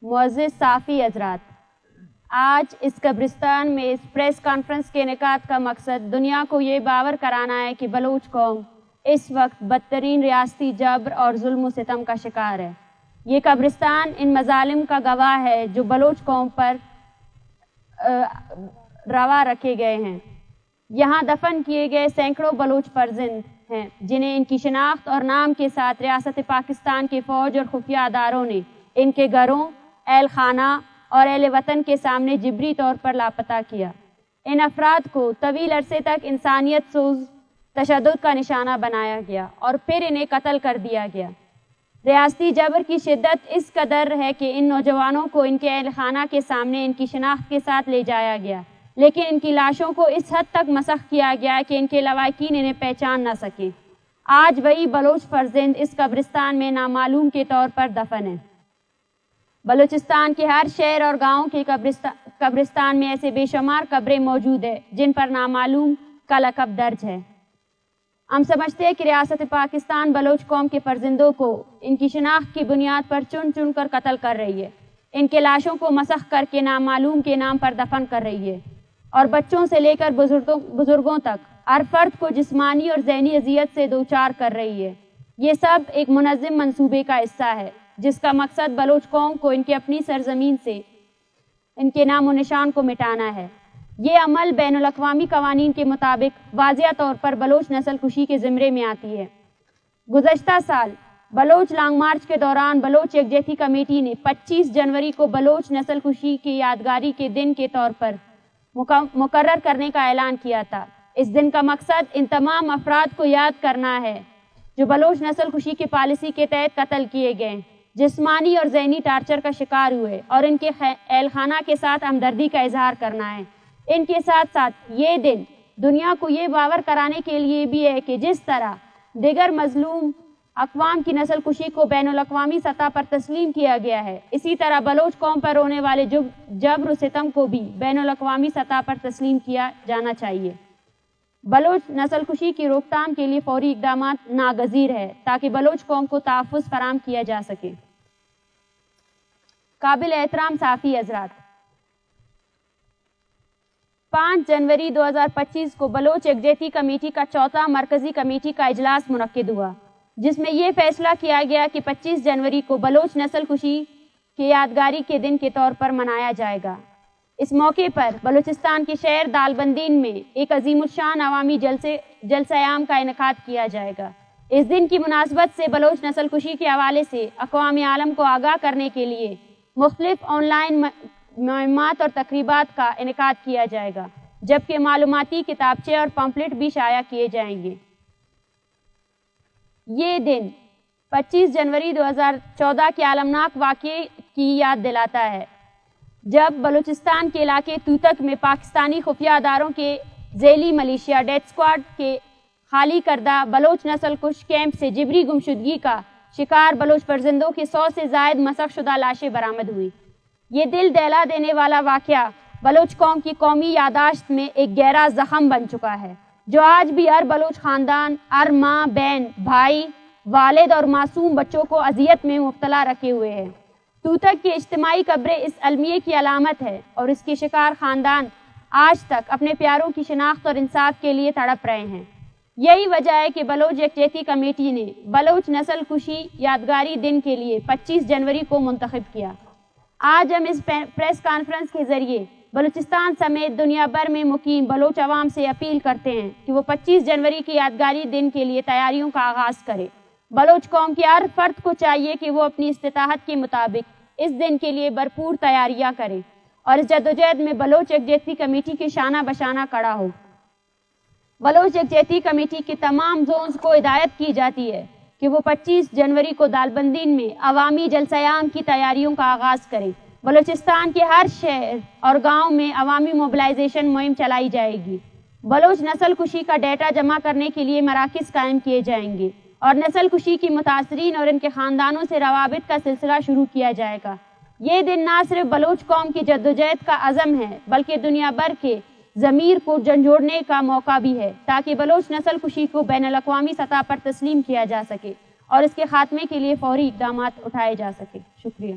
معزز صحافی حضرات، آج اس قبرستان میں اس پریس کانفرنس کے انعقاد کا مقصد دنیا کو یہ باور کرانا ہے کہ بلوچ قوم اس وقت بدترین ریاستی جبر اور ظلم و ستم کا شکار ہے۔ یہ قبرستان ان مظالم کا گواہ ہے جو بلوچ قوم پر روا رکھے گئے ہیں۔ یہاں دفن کیے گئے سینکڑوں بلوچ فرزند ہیں جنہیں ان کی شناخت اور نام کے ساتھ ریاست پاکستان کے فوج اور خفیہ اداروں نے ان کے گھروں، اہل خانہ اور اہل وطن کے سامنے جبری طور پر لاپتہ کیا۔ ان افراد کو طویل عرصے تک انسانیت سوز تشدد کا نشانہ بنایا گیا اور پھر انہیں قتل کر دیا گیا۔ ریاستی جبر کی شدت اس قدر ہے کہ ان نوجوانوں کو ان کے اہل خانہ کے سامنے ان کی شناخت کے ساتھ لے جایا گیا، لیکن ان کی لاشوں کو اس حد تک مسخ کیا گیا کہ ان کے لواحقین انہیں پہچان نہ سکیں۔ آج وہی بلوچ فرزند اس قبرستان میں نامعلوم کے طور پر دفن ہیں۔ بلوچستان کے ہر شہر اور گاؤں کے قبرستان میں ایسے بے شمار قبریں موجود ہیں جن پر نامعلوم کا لقب درج ہے۔ ہم سمجھتے ہیں کہ ریاست پاکستان بلوچ قوم کے فرزندوں کو ان کی شناخت کی بنیاد پر چن چن کر قتل کر رہی ہے، ان کے لاشوں کو مسخ کر کے نامعلوم کے نام پر دفن کر رہی ہے اور بچوں سے لے کر بزرگوں تک ہر فرد کو جسمانی اور ذہنی اذیت سے دوچار کر رہی ہے۔ یہ سب ایک منظم منصوبے کا حصہ ہے جس کا مقصد بلوچ قوم کو ان کی اپنی سرزمین سے ان کے نام و نشان کو مٹانا ہے۔ یہ عمل بین الاقوامی قوانین کے مطابق واضح طور پر بلوچ نسل کشی کے زمرے میں آتی ہے۔ گزشتہ سال بلوچ لانگ مارچ کے دوران بلوچ یکجہتی کمیٹی نے 25 جنوری کو بلوچ نسل کشی کی یادگاری کے دن کے طور پر مقرر کرنے کا اعلان کیا تھا۔ اس دن کا مقصد ان تمام افراد کو یاد کرنا ہے جو بلوچ نسل کشی کی پالیسی کے تحت قتل کیے گئے، جسمانی اور ذہنی ٹارچر کا شکار ہوئے، اور ان کے اہل خانہ کے ساتھ ہمدردی کا اظہار کرنا ہے۔ ان کے ساتھ ساتھ یہ دن دنیا کو یہ باور کرانے کے لیے بھی ہے کہ جس طرح دیگر مظلوم اقوام کی نسل کشی کو بین الاقوامی سطح پر تسلیم کیا گیا ہے، اسی طرح بلوچ قوم پر ہونے والے جبر و ستم کو بھی بین الاقوامی سطح پر تسلیم کیا جانا چاہیے۔ بلوچ نسل کشی کی روک تھام کے لیے فوری اقدامات ناگزیر ہے تاکہ بلوچ قوم کو تحفظ فراہم کیا جا سکے۔ قابل احترام صحافی حضرات، 5 جنوری 2025 کو بلوچ یکجہتی کمیٹی کا 4واں مرکزی کمیٹی کا اجلاس منعقد ہوا، جس میں یہ فیصلہ کیا گیا کہ 25 جنوری کو بلوچ نسل کشی کی یادگاری کے دن کے طور پر منایا جائے گا۔ اس موقع پر بلوچستان کے شہر دالبندین میں ایک عظیم الشان عوامی جلسہ عام کا انعقاد کیا جائے گا۔ اس دن کی مناسبت سے بلوچ نسل کشی کے حوالے سے اقوام عالم کو آگاہ کرنے کے لیے مختلف آن لائن مہمات اور تقریبات کا انعقاد کیا جائے گا، جبکہ معلوماتی کتابچے اور پمفلٹ بھی شائع کیے جائیں گے۔ یہ دن 25 جنوری 2014 کے عالمناک واقعے کی یاد دلاتا ہے جب بلوچستان کے علاقے توتک میں پاکستانی خفیہ اداروں کے ذیلی ملیشیا ڈیتھ اسکواڈ کے خالی کردہ بلوچ نسل کش کیمپ سے جبری گمشدگی کا شکار بلوچ فرزندوں کے 100 سے زائد مسخ شدہ لاشیں برآمد ہوئی۔ یہ دل دہلا دینے والا واقعہ بلوچ قوم کی قومی یادداشت میں ایک گہرا زخم بن چکا ہے جو آج بھی ہر بلوچ خاندان، ہر ماں، بہن، بھائی، والد اور معصوم بچوں کو اذیت میں مبتلا رکھے ہوئے ہے۔ توتک کی اجتماعی قبریں اس المیے کی علامت ہے اور اس کے شکار خاندان آج تک اپنے پیاروں کی شناخت اور انصاف کے لیے تڑپ رہے ہیں۔ یہی وجہ ہے کہ بلوچ یکجہتی کمیٹی نے بلوچ نسل کشی یادگاری دن کے لیے 25 جنوری کو منتخب کیا۔ آج ہم اس پریس کانفرنس کے ذریعے بلوچستان سمیت دنیا بھر میں مقیم بلوچ عوام سے اپیل کرتے ہیں کہ وہ 25 جنوری کی یادگاری دن کے لیے تیاریوں کا آغاز کرے۔ بلوچ قوم کے ہر فرد کو چاہیے کہ وہ اپنی استطاعت کے مطابق اس دن کے لیے بھرپور تیاریاں کرے اور اس جدوجہد میں بلوچ یکجہتی کمیٹی کے شانہ بشانہ کھڑا ہو۔ بلوچ یکجہتی کمیٹی کے تمام زونز کو ہدایت کی جاتی ہے کہ وہ 25 جنوری کو دالبندین میں عوامی جلسہ عام کی تیاریوں کا آغاز کریں۔ بلوچستان کے ہر شہر اور گاؤں میں عوامی موبلائزیشن مہم چلائی جائے گی۔ بلوچ نسل کشی کا ڈیٹا جمع کرنے کے لیے مراکز قائم کیے جائیں گے اور نسل کشی کی متاثرین اور ان کے خاندانوں سے روابط کا سلسلہ شروع کیا جائے گا۔ یہ دن نہ صرف بلوچ قوم کی جدوجہد کا عزم ہے بلکہ دنیا بھر کے ضمیر کو جھنجھوڑنے کا موقع بھی ہے تاکہ بلوچ نسل کشی کو بین الاقوامی سطح پر تسلیم کیا جا سکے اور اس کے خاتمے کے لیے فوری اقدامات اٹھائے جا سکے۔ شکریہ۔